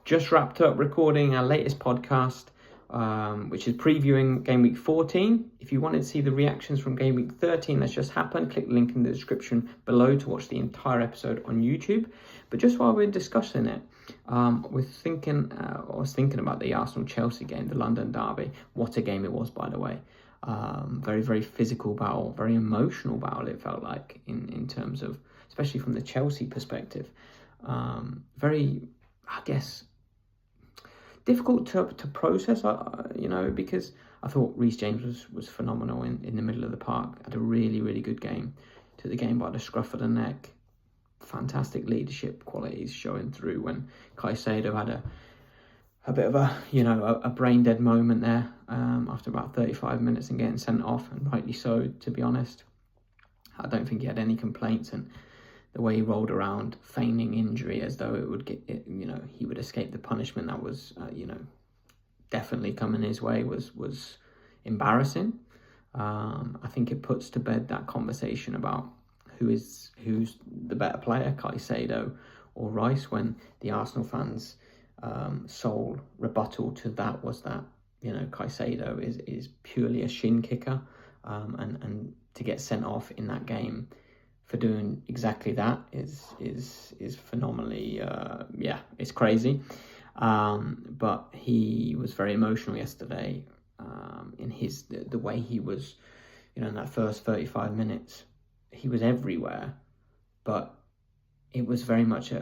just wrapped up recording our latest podcast, which is previewing game week 14. If you wanted to see the reactions from game week 13 that's just happened, click the link in the description below to watch the entire episode on YouTube. But just while we're discussing it, I was thinking about the Arsenal-Chelsea game, the London derby. What a game it was, by the way. Very, very physical battle, very emotional battle, it felt like, in terms of, especially from the Chelsea perspective. Very, I guess, difficult to process, because I thought Reece James was phenomenal in the middle of the park. Had a really, really good game. Took the game by the scruff of the neck. Fantastic leadership qualities showing through when Caicedo had a bit of a brain dead moment there after about 35 minutes and getting sent off, and rightly so, to be honest. I don't think he had any complaints, and the way he rolled around feigning injury as though it would he would escape the punishment that was definitely coming his way was embarrassing. I think it puts to bed that conversation about who's the better player, Caicedo or Rice, when the Arsenal fans' sole rebuttal to that was that Caicedo is purely a shin kicker, and to get sent off in that game for doing exactly that is phenomenally it's crazy. But he was very emotional yesterday in the way he was, in that first 35 minutes. He was everywhere, but it was very much he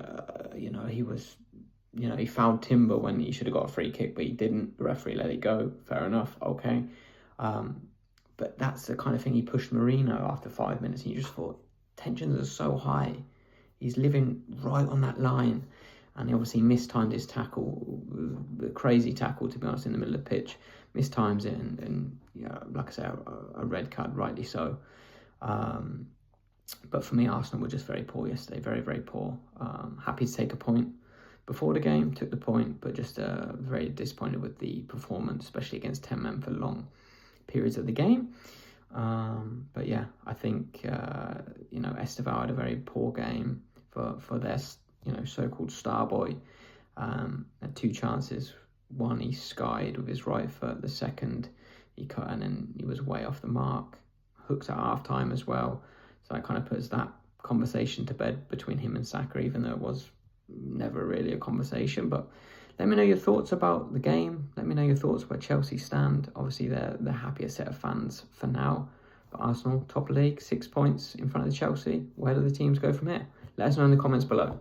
fouled Timber when he should have got a free kick, but he didn't. The referee let it go. Fair enough. Okay. But that's the kind of thing. He pushed Marino after 5 minutes, and you just thought, tensions are so high. He's living right on that line. And he obviously mistimed his tackle, the crazy tackle, to be honest, in the middle of the pitch. Mistimes it, and like I say, a red card, rightly so. But for me, Arsenal were just very poor yesterday, very, very poor. Happy to take a point before the game, took the point, but just very disappointed with the performance, especially against 10 men for long periods of the game. But yeah, I think Esteval had a very poor game for their so-called star boy. Had two chances. One he skied with his right foot. The second he cut, and then he was way off the mark. Hooked at half time as well. So that kind of puts that conversation to bed between him and Saka, even though it was never really a conversation. But let me know your thoughts about the game. Let me know your thoughts where Chelsea stand. Obviously, they're the happiest set of fans for now. But Arsenal, top league, 6 points in front of Chelsea. Where do the teams go from here? Let us know in the comments below.